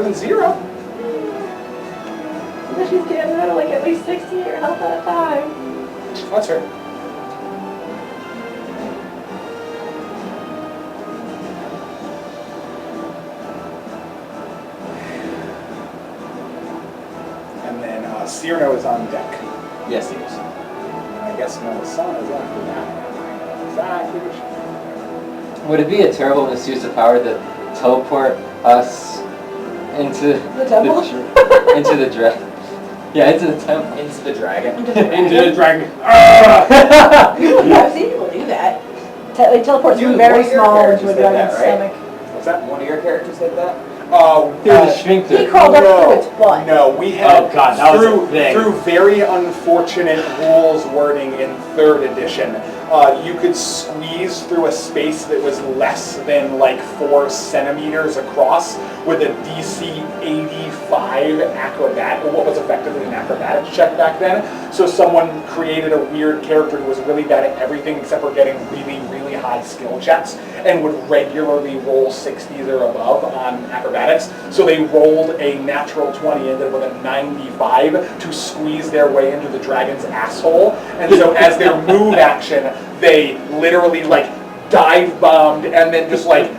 than 0. But she's getting out of like at least 60 or health at a time. That's right. And then Cyrano is on deck. Yes, he is. And I guess now the sun is after that. Exactly what she. Would it be a terrible misuse of power to teleport us into The temple? into the dragon? Yeah, into the temple. Into the dragon. Into the dragon. I've seen people do that. They teleport Dude, through very one of your small characters into a did dragon's that, right? stomach. What's that? One of your characters did that? Through the shrink He thing. crawled up through its butt. No, we had Oh, God, that was a thing. through very unfortunate rules wording in 3rd edition. You could squeeze through a space that was less than like 4 centimeters across with a DC 85 acrobat, or what was effectively an acrobatics check back then. So someone created a weird character who was really bad at everything except for getting really, really high skill checks and would regularly roll 60s or above on acrobatics. So they rolled a natural 20 and then with a 95 to squeeze their way into the dragon's asshole. And so as their move action, they literally like dive bombed and then just like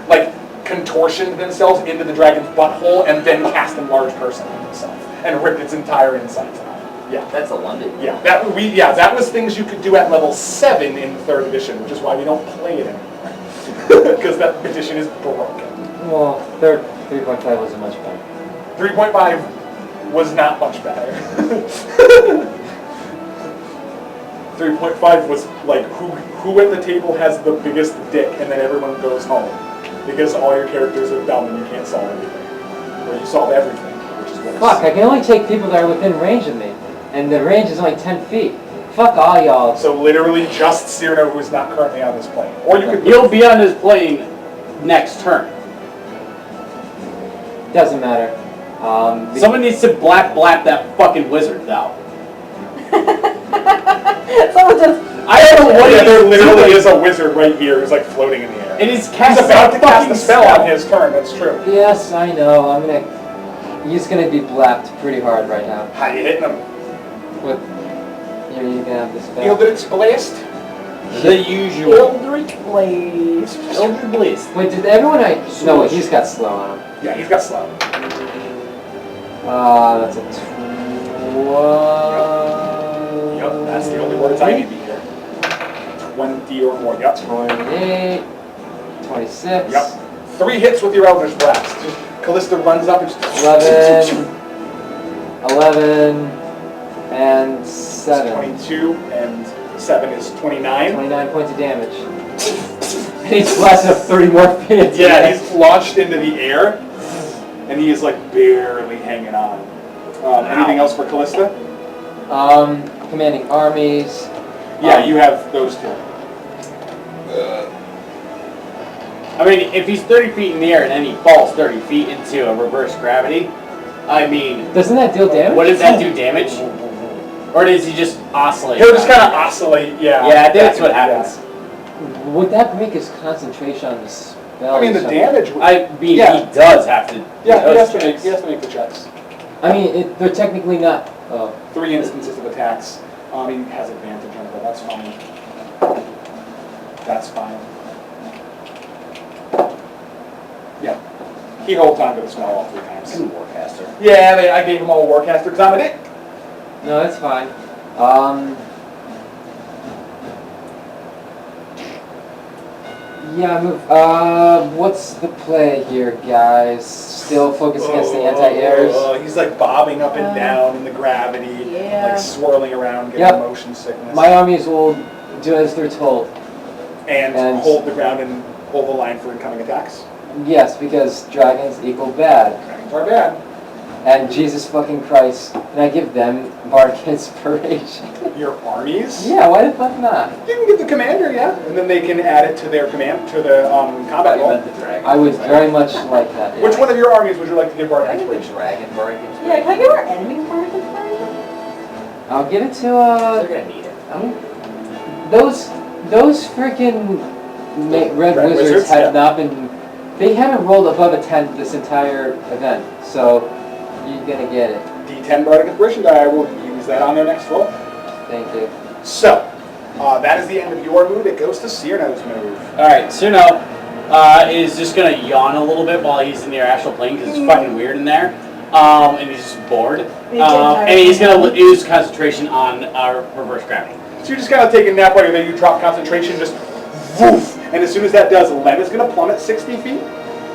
contortioned themselves into the dragon's butthole and then cast enlarge person on themselves and ripped its entire insides out. Yeah. That's a London. Yeah, that was things you could do at level 7 in 3rd edition, which is why we don't play it anymore. Because that edition is broken. Well, 3.5 wasn't much better. 3.5 was not much better. 3.5 was like who at the table has the biggest dick, and then everyone goes home because all your characters are dumb and you can't solve anything, or you solve everything, which is what. Fuck, I can only take people that are within range of me, and the range is only 10 feet. Fuck all y'all. So literally just Cyrano, who is not currently on this plane, or you could. He'll be on his plane next turn. Doesn't matter. Someone needs to blap that fucking wizard though. Someone just... I don't know what there literally doing. is a wizard right here who's like floating in the air. And he's He's casting about to cast fucking a spell on his turn. That's true. Yes, I know. He's gonna be blapped pretty hard right now. How you hitting him? With, you're gonna have this spell. Eldritch Blast. The usual. Eldritch Blaze. Eldritch Blaze. Wait, did everyone No, wait, he's got slow on him. Yeah, he's got slow. That's a 12. Yep, that's the only words I need to be here. 20 or more. Yep. 28. 26. Yep. 3 hits with your Eldritch Blast. Just Callista runs up and just 11, and 7. 22 and 7 is 29. 29 points of damage. And he's blasted up 30 more feet. Yeah, he's launched into the air, and he is like barely hanging on. Anything else for Callista? Commanding armies. Yeah, you have those 2. I mean, if he's 30 feet in the air and then he falls 30 feet into a reverse gravity, I mean... Doesn't that deal damage? What does that do, damage? Or does he just oscillate? He'll just kind of oscillate, yeah. Yeah, I think that's what happens. Would that break his concentration on the spell? I mean, the damage... I mean, Yeah. he does have to... Yeah, he has to make the checks. I mean, they're technically not... 3 instances of attacks. He has advantage on it, but that's fine. That's fine. Yeah. He holds on to the spell all 3 times. He's a warcaster. Yeah, I gave him all a Warcaster because I'm a dick. No, it's fine. Yeah, move. What's the play here, guys? Still focus against the anti-airs? He's like bobbing up and down in the gravity, Yeah. like swirling around, getting Yep. motion sickness. My armies will do as they're told. and hold the ground and hold the line for incoming attacks. Yes, because dragons equal bad. Dragons are bad. And Jesus fucking Christ, and I give them bardic inspiration. Your armies? Yeah, why the fuck not? You can give the commander, yeah, and then they can add it to their combat roll. I would very much like that. Yeah. Which one of your armies would you like to give bardic I think the inspiration? dragon bardic Yeah, inspiration. can I give our enemies bardic inspiration? I'll give it to They're gonna need it. those freaking red Red wizards wizards, have yeah. not been They haven't rolled above a 10 this entire event, so you're gonna get it. D10 Bardic Inspiration die. I will use that on their next roll. Thank you. So, that is the end of your move. It goes to Cyrano's move. Alright, Suno is just gonna yawn a little bit while he's in the astral plane because it's fucking weird in there. And he's just bored. And he's gonna use concentration on reverse gravity. So you're just kind of taking a nap while you're there. You drop concentration, just woof. And as soon as that does, Lem is going to plummet 60 feet.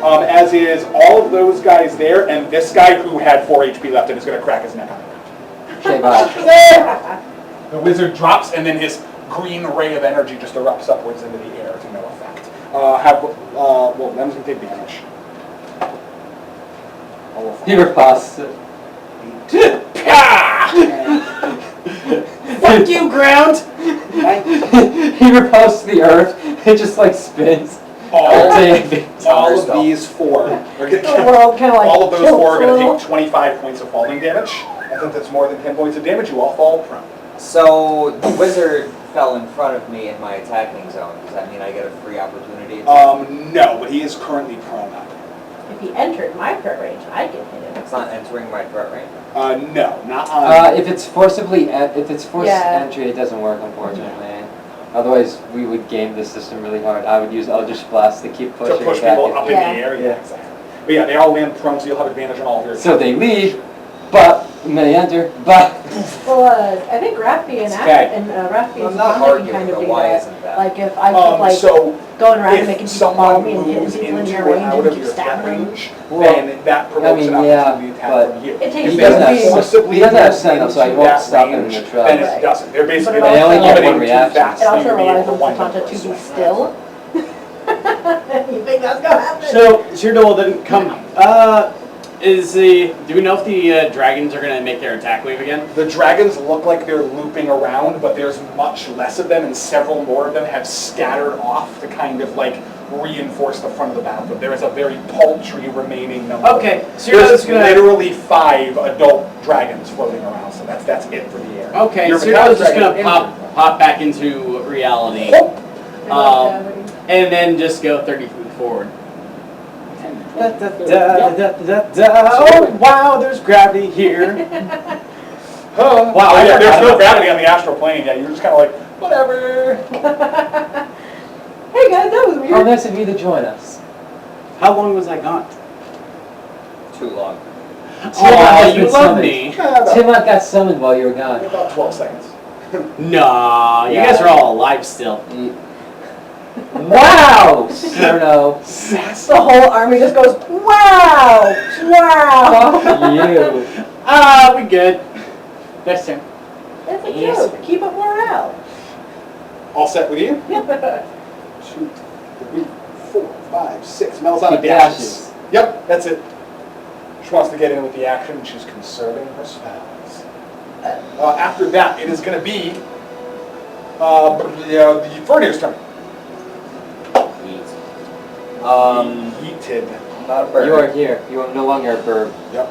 As is all of those guys there. And this guy who had 4 HP left and is going to crack his neck on the ground. Okay, bye. The wizard drops, and then his green ray of energy just erupts upwards into the air to no effect. Well, Lem's going to take damage. He riposts it. Fuck you, ground! He riposts the earth. It just like spins. All of these 4 are going The world kind of like all of those 4 are going to tilts take 25 points of falling damage. I think that's more than 10 points of damage. You all fall prone. So the wizard fell in front of me in my attacking zone. Does that mean I get a free opportunity? No, but he is currently prone up. If he entered my threat range, I can hit him. It's not entering my threat range. No, not on. If it's forced Yeah. entry, it doesn't work, unfortunately. Otherwise, we would game the system really hard. I would use Eldritch Blast to keep pushing to push back people up in Yeah. the air. Yeah, exactly. But yeah, they all land prone, so you'll have advantage on all of your. So they leave, but when they enter, but Well, I think Rafi and Okay. Rafi I'm and not Santa can arguing, kind of but do why that. isn't that? Like if I keep like So going around and if making people someone follow me and hitting moves people in into your or range out and of keep your threat stabbing them. range, Well, then that promotes an yeah, opportunity attack but from you. It takes If he they doesn't have forcibly he doesn't have move sentinel, so I into won't that stop him in range, the trail. then it Right. doesn't. They're basically But it only get limiting one to reaction. fast It also to be relies able on to wind Santa up to be first. still. You think that's gonna happen? So, Cyrano didn't come. Do we know if the dragons are gonna make their attack wave again? The dragons look like they're looping around, but there's much less of them, and several more of them have scattered off to kind of like reinforce the front of the battlefield. There is a very paltry remaining number. Okay, Cyrano's There's gonna. literally 5 adult dragons floating around, so that's it for the air. Okay, Your Cyrano's just dragon gonna pop back into reality. And then just go 30 feet forward. Oh wow, there's gravity here. Wow, Wow, I yeah, there's forgot no about gravity on the astral plane. Yeah, you're just kind of like, whatever. Hey guys, that was weird. Oh, nice of you to join us. How long was I gone? Too long. Oh, you been love summoned. me. Timok got summoned while you were gone. About 12 seconds. Nah, you Yeah. guys are all alive still. Wow! Cerno. The whole army just goes, wow, wow. Fuck you. We good. Next turn. That's a Yes. joke. Keep up morale. All set with you? Yep. 2, 3, 4, 5, 6. Mel's on a Keep dash. dashes. Yep, that's it. She wants to get in with the action. She's conserving her spells. After that, it is going to be the Furnier's turn. Yeeted. I'm not a bird. You are here. You are no longer a bird. Yep.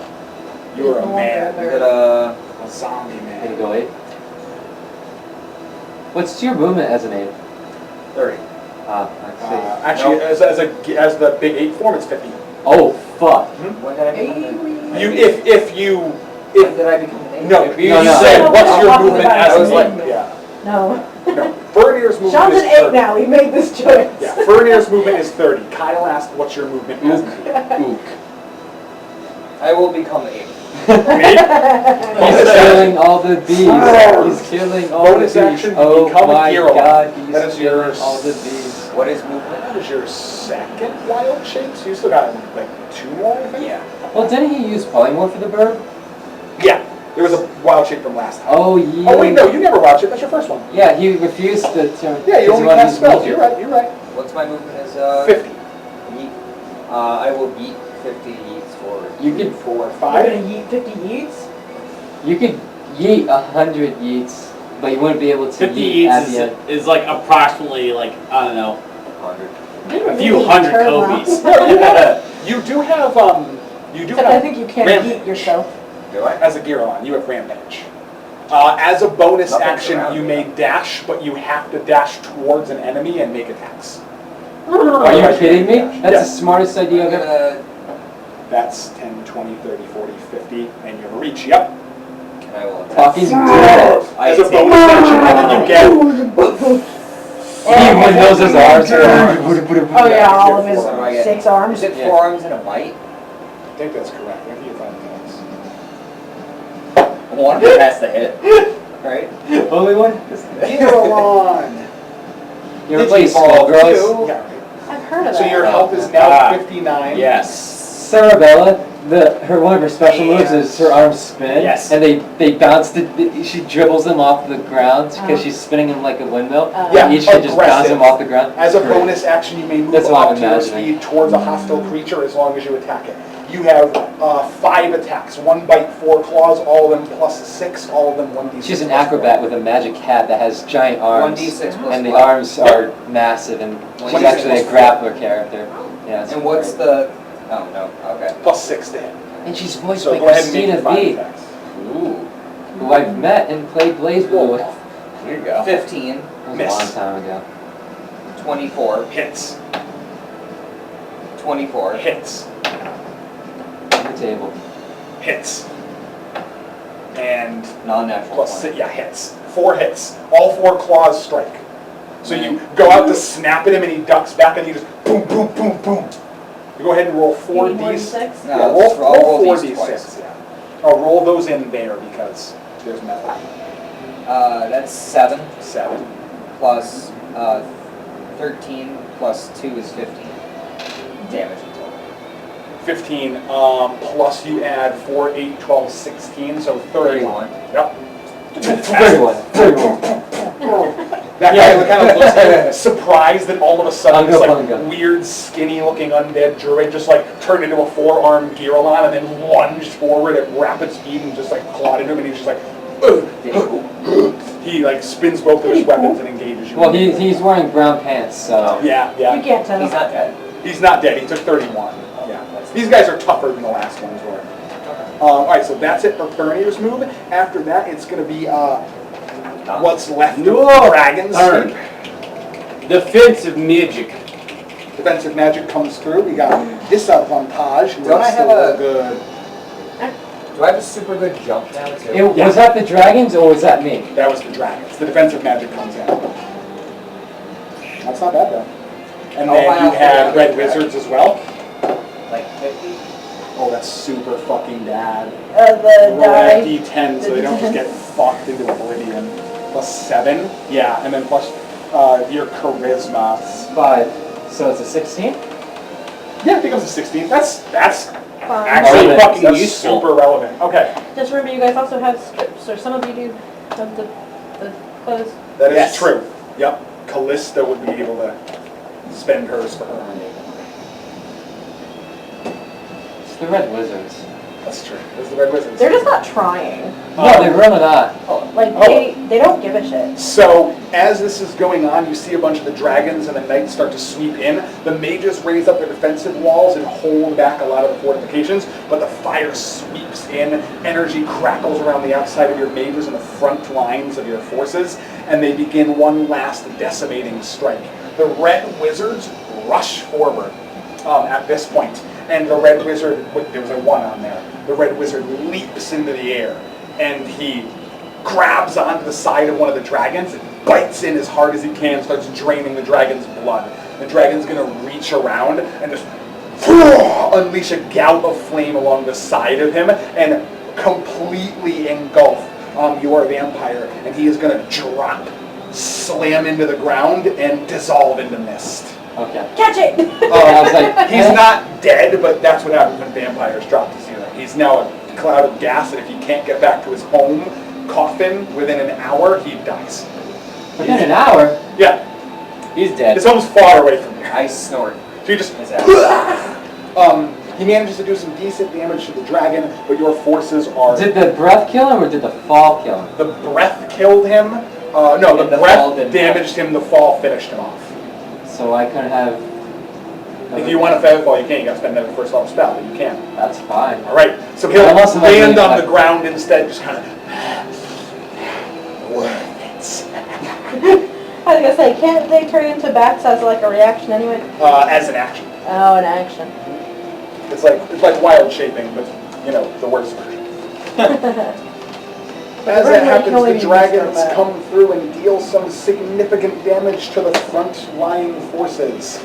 You are a man. I get a A zombie Can man. you go 8? What's your movement as an 8? 30. Ah, I see. Actually, Nope. as the big 8 form, it's 50. Oh, fuck. When did I become an You if you When did I become an no, eight? you No, no. said No, what's I'm your talking movement about as I a was like- movement? Yeah. No. No. Furnier's movement Sean's is an 8 30. now. He made this choice. Yeah, Furnier's movement is 30. Kyle asked what's your movement as a movement? Ook. I will become 8. He's killing all the bees. He's killing all Bonus the bees. action, Oh become a my hero. god, he's That is killing yours. all the bees. What is movement? That is your second wild shape, so you still got like 2 more, I think? Yeah. Well, didn't he use polymorph for the bird? Yeah. There was a wild shape from last time. Oh, yeah. Oh wait, no, you never wild shape. That's your first one. Yeah, he refused to. Yeah, you only cast spells. You're right. You're right. What's my movement is 50. yeet. I will beat 50 yeets forward. You could 4, We're 5. gonna yeet 50 yeets. You could yeet 100 yeets, but you wouldn't be able to 50 yeet at the yeets end. is like approximately like, I don't know, 100. a few hundred Kobe's. You do have you do Except I have think you can't Rampage. yeet yourself. Do I? as a gear on. You have rampage. As a bonus Nothing's action, around you me. may dash, but you have to dash towards an enemy and make attacks. Are you kidding me? That's Yeah. the smartest idea I've I'm ever. gonna, That's 10, 20, 30, 40, 50, and you have a reach. Yep. and I will attack. Fucking do it. I As a take- bonus action, and then you get Even knows his arms are. Oh yeah, all of his So do I get- 6 arms. Is it Yeah. 4 arms and a bite? I think that's correct. I think you find the One has to hit, right? Only one? Gilon. You ever play Skullgirls? Yeah. I've heard of So that. your health is now Ah. 59. Yes. Sarabella, one of her special moves is her arms spin. Yes. And they bounce, she dribbles them off the ground because Uh-huh. she's spinning them like a windmill. Yeah, And each can just bounce aggressive. them off the ground. As a Great. bonus action, you may move That's what up I'm to your imagining. speed towards a hostile creature as long as you attack it. You have 5 attacks, 1 bite, 4 claws, all of them +6, all of them 1d6. She's an acrobat with a magic hat that has giant arms. 1d6 plus And the what? arms are massive, and she's 1d6 actually a plus grappler character. Yeah, it's And what's great. the, oh no, okay. +6 to hit. And she's voiced So by go ahead and make Christina your 5 V, attacks. Ooh, who I've met and played Blaze Blue with. there you go. 15, That was Miss. a long time ago. 24, Hits. 24, Hits. On the table. Hits. And non-natural plus 20. 6, yeah, hits. 4 hits. All 4 claws strike. So you go out to snap at him and he ducks back and you just boom, boom, boom, boom. You go ahead and roll 4 You need more than d6. 6? No, Yeah, just roll roll these 4d6. twice. Yeah. I'll roll those in there because there's metal. That's 7 7. plus 13 plus 2 is 15 damage in total. 15, plus you add 4, 8, 12, 16, so 31. 31. Yep. 31. That guy kind of looks surprised that all of a sudden this like Bunga. weird, skinny-looking undead druid just like turned into a 4-armed Giralon and then lunged forward at rapid speed and just like clawed into him and he's just like, ugh. He like spins both of his weapons and engages you. Well, he's wearing brown pants, so. Yeah, You yeah. can't tell. He's not dead. He's not dead. He took 31. Yeah. These guys are tougher than the last ones were. All right, so that's it for Thurnier's move. After that, it's going to be what's left of Dragon's Turn. Sweep. Defensive magic. Defensive magic comes through. We got disadvantage. Don't I have a- good? Do I have a super good jump now too? Was that the dragons or was that me? That was the dragons. The defensive magic comes in. That's not bad though. And Oh, then wow. you have red wizards as well. Like 50? Oh, that's super fucking bad. The Roll that die. d10 so they don't just get fucked into oblivion. +7, yeah, and then plus your charisma. 5. So it's a 16? Yeah, I think it was a 16. That's Fine. actually Relevant. fucking That's useful. super Super relevant. Okay, Just remember, you guys also have strips, or some of you do have the clothes. that is Yes. true. Yep, Callista would be able to spend hers for her. It's the red wizards. That's true. Those are the red wizards. They're just not trying. No, they're really not. Like, Oh. they don't give a shit. So, as this is going on, you see a bunch of the dragons and the knights start to sweep in. The mages raise up their defensive walls and hold back a lot of the fortifications, but the fire sweeps in. Energy crackles around the outside of your mages and the front lines of your forces, and they begin one last decimating strike. The red wizards rush forward at this point, and the red wizard, there was a 1 on there, the red wizard leaps into the air, and he grabs onto the side of one of the dragons and bites in as hard as he can, starts draining the dragon's blood. The dragon's gonna reach around and just unleash a gout of flame along the side of him and completely engulf your vampire, and he is gonna drop, slam into the ground, and dissolve into mist. Okay. Catch it! I was like, He's not dead, but that's what happens when vampires drop to zero. He's now a cloud of gas, and if he can't get back to his home coffin within an hour, he dies. Within an hour? Yeah, He's dead. his home's far away from you. I snort So you just his ass. he manages to do some decent damage to the dragon, but your forces are. Did the breath kill him or did the fall kill him? The breath killed him. No, And the the fall breath didn't damaged him. The fall finished him off. So I could have. If you want to featherfall, you can. You got to spend another first level spell, but you can. That's fine. All right. So he'll I must have land made on that- the ground instead, just kind of. was gonna say, can't they turn into bats as like a reaction anyway? As an action. Oh, an action. It's like wild shaping, but you know, the worst version. As that happens, the dragons come through and deal some significant damage to the front-lying forces.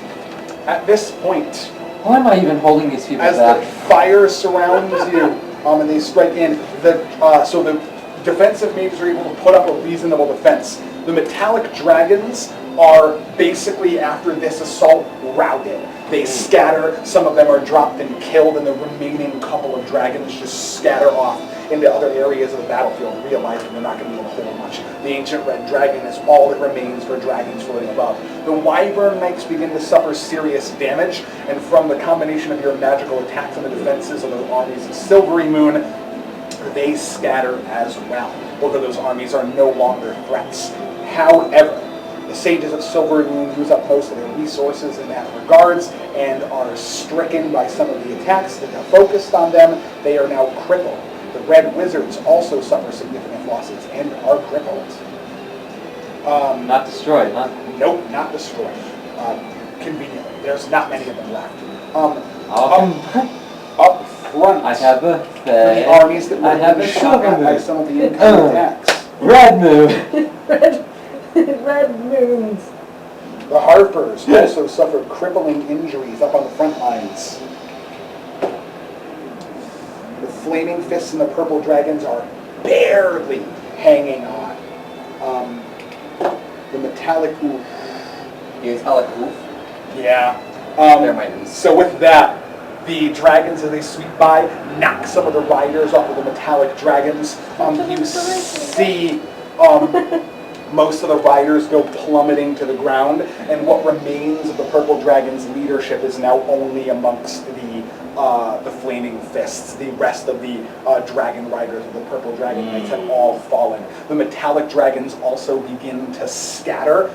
At this point, Why am I even holding these people as back? the fire surrounds you, and they strike in, so the defensive mages are able to put up a reasonable defense. The metallic dragons are basically, after this assault, routed. They scatter, some of them are dropped and killed, and the remaining couple of dragons just scatter off into other areas of the battlefield, realizing they're not going to be able to hold much. The ancient red dragon is all that remains for dragons floating above. The wyvern knights begin to suffer serious damage, and from the combination of your magical attacks and the defenses of the armies of Silvery Moon, they scatter as well. Both of those armies are no longer threats. However, the sages of Silvery Moon use up most of their resources in that regards and are stricken by some of the attacks that are focused on them. They are now crippled. The red wizards also suffer significant losses and are crippled. Not destroyed, huh? Nope, not destroyed. Conveniently, there's not many of them left. Up front, I have a the armies that I have were a shot at by sugar some of the incoming attacks. Red moon. Red moons. The Harpers also suffered crippling injuries up on the front lines. The Flaming Fists and the Purple Dragons are barely hanging on. The Metallic Oof. You tell it, oof. Yeah. There might be. So with that, the dragons, as they sweep by, knock some of the riders off of the Metallic Dragons. You see most of the riders go plummeting to the ground, and what remains of the Purple Dragon's leadership is now only amongst the Flaming Fists. The rest of the dragon riders of the Purple Dragon Knights have all fallen. The Metallic Dragons also begin to scatter,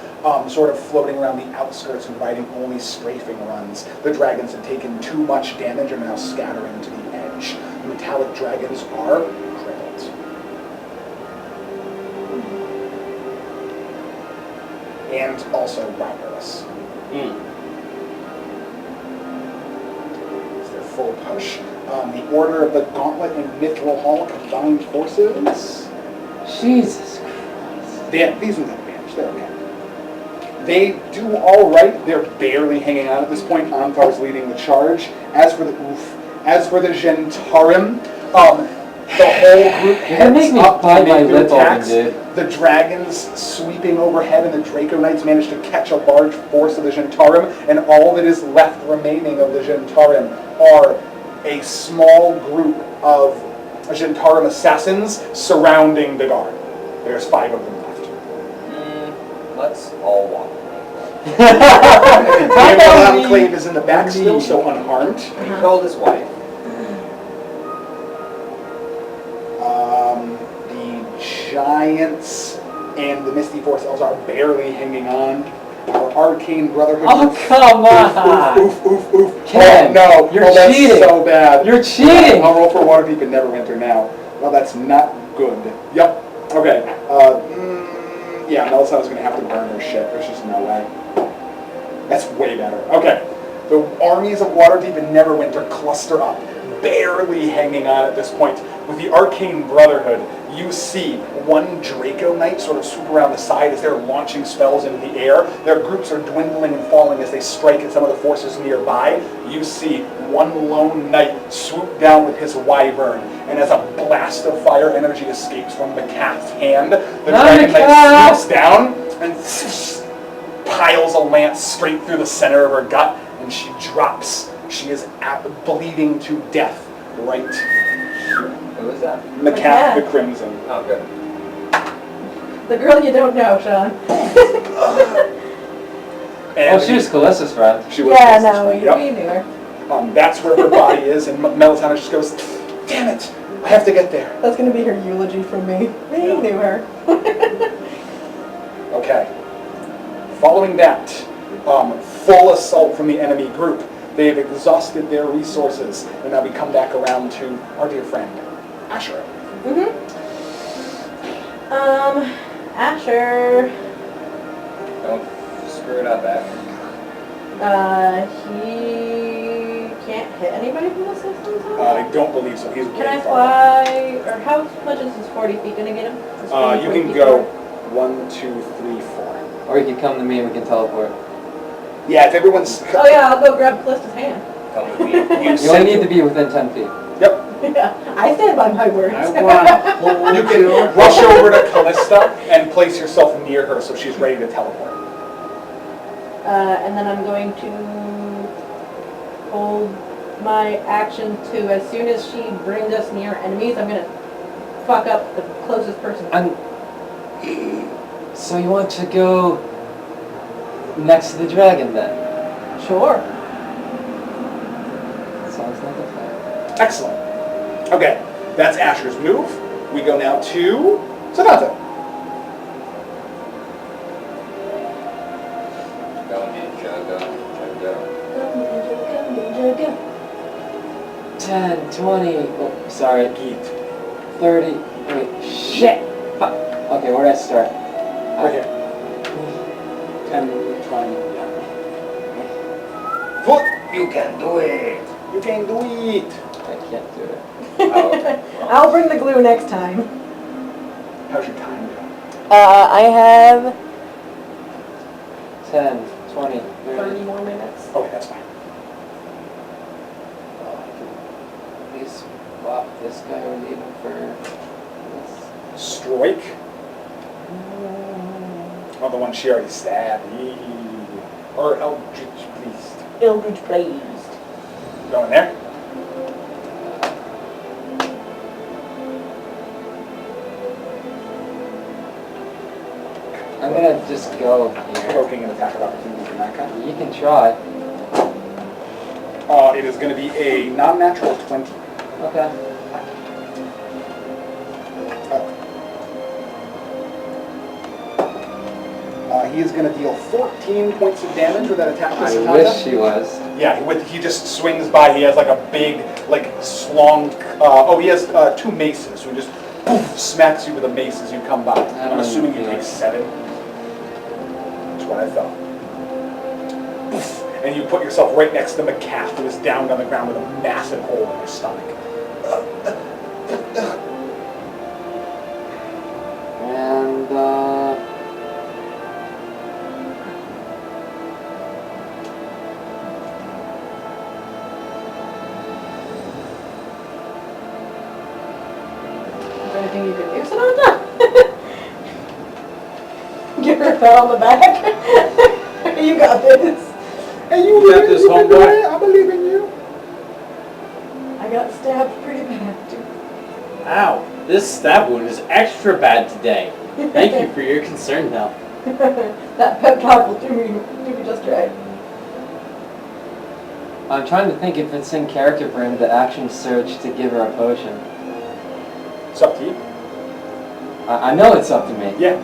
sort of floating around the outskirts and riding only strafing runs. The dragons have taken too much damage and are now scattering to the edge. The Metallic Dragons are crippled. And also riderless. It's their full push. The Order of the Gauntlet and Mithril Hall combined forces. Jesus Christ. These ones have advantage. They're okay. They do all right. They're barely hanging on at this point. Anthar's leading the charge. As for the Gentarim, the whole group heads up to make their attacks. The dragons sweeping overhead and the Draco Knights manage to catch a large force of the Gentarim, and all that is left remaining of the Gentarim are a small group of Gentarim assassins surrounding the guard. There's 5 of them left. Let's all walk. The Enclave is in the back still, so unharmed. He called his wife. The Giants and the Misty Force Elves are barely hanging on. Our Arcane Brotherhood. Oh, come on! Oof. Ken, Oh, no. you're that's cheating. so bad. You're cheating! I'll roll for Waterdeep and Neverwinter now. Well, that's not good. Yep. Okay. Yeah, Melisandre's going to have to burn her shit. There's just no way. That's way better. Okay. The armies of Waterdeep and Neverwinter cluster up, barely hanging on at this point. With the Arcane Brotherhood, you see one Draco Knight sort of swoop around the side as they're launching spells into the air. Their groups are dwindling and falling as they strike at some of the forces nearby. You see one lone knight swoop down with his wyvern, and as a blast of fire energy escapes from McCaff's hand, the Dragon Knight swoops down and piles a lance straight through the center of her gut, and she drops. She is bleeding to death right here. Who was that? McCaff the Crimson. Oh, good. The girl you don't know, Sean. And She was Callista's friend. She was Yeah, Callista's no, friend. we Yep. knew her. That's where her body is, and Melisandre just goes, "Damn it! I have to get there." That's gonna be her eulogy from me. We knew her. Okay. Following that, full assault from the enemy group. They have exhausted their resources, and now we come back around to our dear friend, Asher. Asher. screw it up after. He can't hit anybody from the 6 zone? I don't believe so. He's Can way I far away. fly, or how much is this 40 feet gonna get him? Is 40 You can feet go far? 1, 2, 3, 4. Or you can come to me and we can teleport. Yeah, if everyone's. Oh yeah, I'll go grab Callista's hand. Come with me. You only need to be within 10 feet. Yep. Yeah, I stand by my words. I want You can rush over to Callista and place yourself near her so she's ready to teleport. And then I'm going to hold my action to, as soon as she brings us near enemies, I'm gonna fuck up the closest person. So you want to go next to the dragon then? Sure. Sounds like a plan. Excellent. Okay, that's Asher's move. We go now to Samantha. Go ninja, go ninja, go. Go, ninja, go. 10, 20, oh, sorry, Geet. 30, wait, shit! Fuck. Okay, where did I start? Right here. 10, 20, yeah. Foot! You can do it! You can do it! I can't do it. Oh, okay. Well, I'll bring the glue next time. How's your time going? I have 10, 20, 30 30. more minutes. Okay, that's fine. Oh, I can at least swap this guy or leave him for this. Strike. Oh, the one she already stabbed. Yee. Or Eldritch Beast. Eldritch Blazed. Going there. I'm gonna just go here. Provoking an attack of opportunity from that kind. You can try. It is going to be a non-natural 20. Okay. He is going to deal 14 points of damage with that attack. I this wish he was. Yeah, he just swings by. He has like a big, like slung. He has 2 maces. So he just poof, smacks you with a mace as you come by. I'm assuming you take 7. That's what I thought. Poof, and you put yourself right next to McCaff, who is down on the ground with a massive hole in her stomach. And, Is there anything you can do, Samantha? Give her a pat on the back. You got this. Hey, you got can this, do homeboy. it. I believe in you. I got stabbed pretty bad. Ow, this stab wound is extra bad today. Thank you for your concern, though. That pep talk will do me just right. I'm trying to think if it's in character for him to action search to give her a potion. It's up to you. I know it's up to me. Yeah.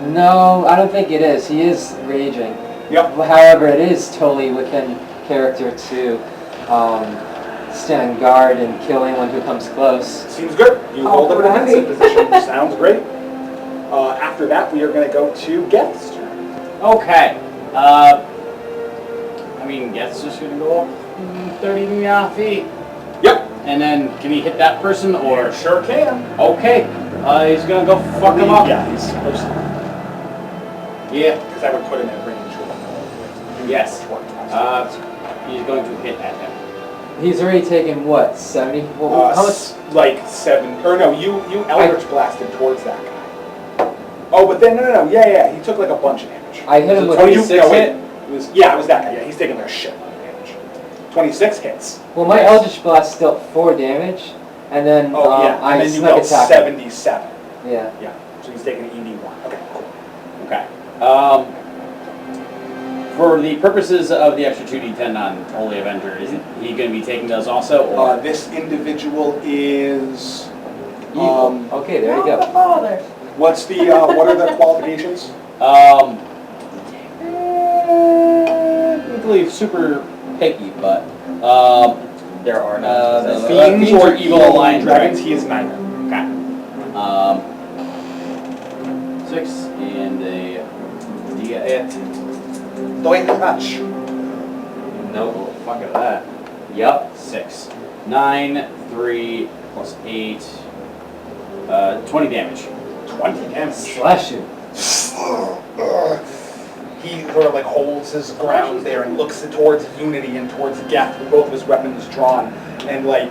No, I don't think it is. He is raging. Yep. However, it is totally within character to stand guard and kill anyone who comes close. Seems good. You hold up a Alrighty. defensive position. Sounds great. After that, we are going to go to Geth's turn. Okay. Geth's just gonna go up 30 feet. Yep. And then, can he hit that person, or? Sure can. Okay. He's gonna go fuck him up. Yeah, he's supposed to. Yeah. Because I would put him in range. Yes. He's going to hit at him. He's already taken what, 70? Well, how much? Like 7. Or no, you Eldritch blasted towards that guy. Oh, but then, no. Yeah. He took like a bunch of damage. I hit him with Oh, you 26 no, wait. hit? It was that guy. Yeah, he's taking their shit ton of damage. 26 hits. Well, my Eldritch Blast dealt 4 damage, and then Oh, yeah. I And then you snuck dealt attack. 77. Yeah. Yeah. So he's taking 81. Okay, cool. Okay. For the purposes of the extra 2d10 on Holy Avenger, is he going to be taking those also, or? This individual is. Okay, there you Not the go. father. What's the? What are the qualifications? I believe super picky, but There are no Fiends or Evil Alliance dragons. dragons. He is neither. Okay. 6 and a D8. Doing touch. No, fuck out of that. Yup, 6. 9, 3 plus 8. 20 damage. 20 damage. Slash you. He sort of like holds his ground there and looks towards Unity and towards Geth with both of his weapons drawn and like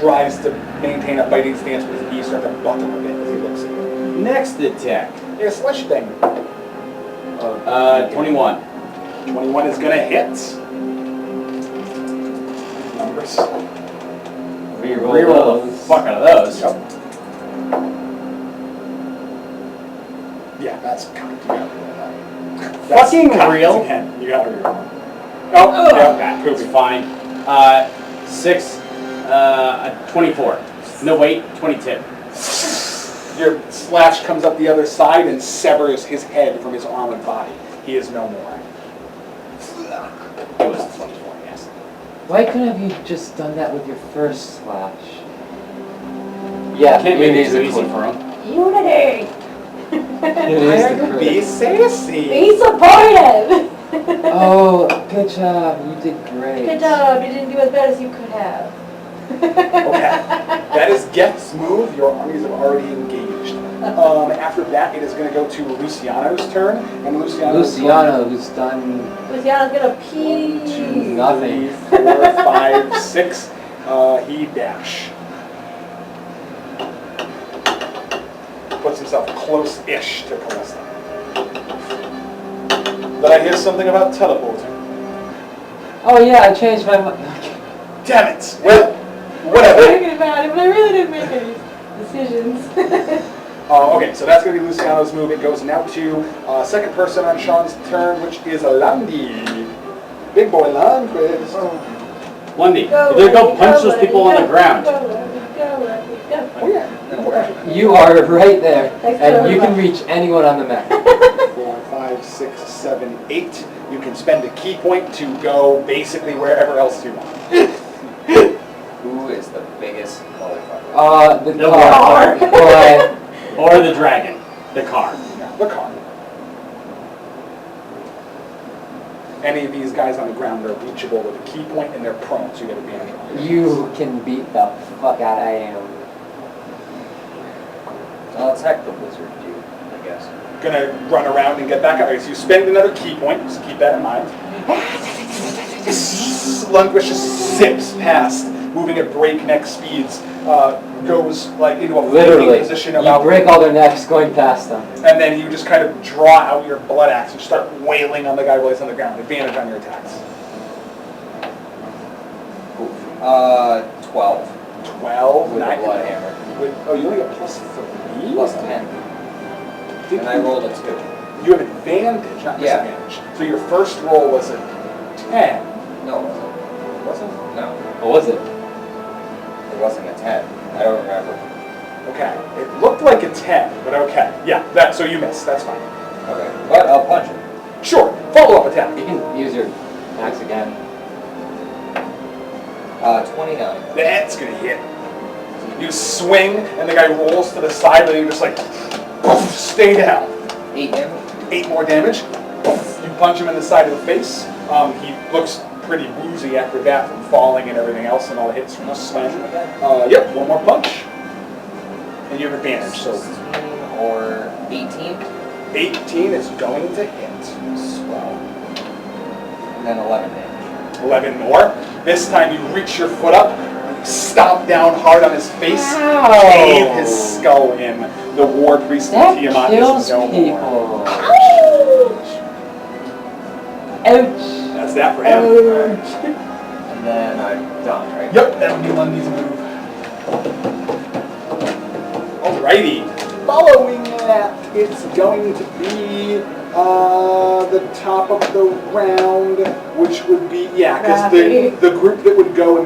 tries to maintain a fighting stance, but his knees start to buckle a bit as he looks at you. Next attack. Yeah, slash thing. 21. 21 is gonna hit. Numbers. Reroll Reroll the those. fuck out of those. Yep. Yeah, that's kind of Fucking real? You gotta reroll. Oh, yeah, Okay, poopy. fine. 6, 24. No, wait, 22. Your slash comes up the other side and severs his head from his arm and body. He is no more. It was 24, yes. Why couldn't have you just done that with your first slash? Yeah, Can't make it Unity's too the easy queen. for him. Unity! Unity's the Be queen. sassy. Be supportive! Oh, good job. You did great. Good job, you didn't do as bad as you could have. Okay. That is Geth's move. Your armies have already engaged. After that, it is going to go to Luciano's turn. And Luciano, who's done Luciano's gonna pee. 2, Nothing. 3, 4, 5, 6. He dash. Puts himself close-ish to Callista. But I hear something about teleporting. Oh yeah, I changed my mind. Damn it! Well, I'm whatever. thinking about it, but I really didn't make any decisions. Okay, so that's going to be Luciano's move. It goes now to second person on Sean's turn, which is Landi. Big boy Landquist. Lundy, you better go punch those people on the ground. Go. Oh yeah. You are right there, Thanks and for you can everybody. reach anyone on the map. 4, 5, 6, 7, 8. You can spend a key point to go basically wherever else you want. Who is the biggest motherfucker? The The car. But Or the dragon. The car. The car. Any of these guys on the ground are reachable with a key point and they're prone, so you get advantage on it. you can beat the fuck out of him. I'll attack the wizard dude, I guess. Gonna run around and get back up. Alright, so you spend another key point, so keep that in mind. Lundquist just zips past, moving at breakneck speeds. Goes like into a floating Literally, position you about, break all their necks going past them. and then you just kind of draw out your blood axe and start wailing on the guy while he's on the ground. Advantage on your attacks. 12. 12. With a nine- blood hammer. Oh, you only got +3? Plus 10. Did And I you- rolled a 2. You have advantage, not Yeah. disadvantage. So your first roll was a 10. No, it wasn't. Wasn't? No, What was it? it wasn't a 10. I don't remember. Okay. It looked like a 10, but okay. Yeah, so you missed. That's fine. Okay, but I'll punch him. Sure. Follow-up attack. You can use your axe again. 29. That's gonna hit. You swing, and the guy rolls to the side, and you just like, poof, stay down. 8 damage. 8 more damage. Poof, you punch him in the side of the face. He looks pretty woozy after that from falling and everything else, and all the hits from the slam. Yep, one more punch. And you have advantage, so 16 or 18. 18 is going to hit. Swell. And then 11 damage. 11 more. This time you reach your foot up, stomp down hard on his face, Ow. cave his skull in. The war priest of That Tiamat kills is no more. people. Ouch. That's that for him. And then I'm done, right? Yep, that would be Lundy's move. Alrighty. Following that, it's going to be the top of the round, which would be, because Rafi. the group that would go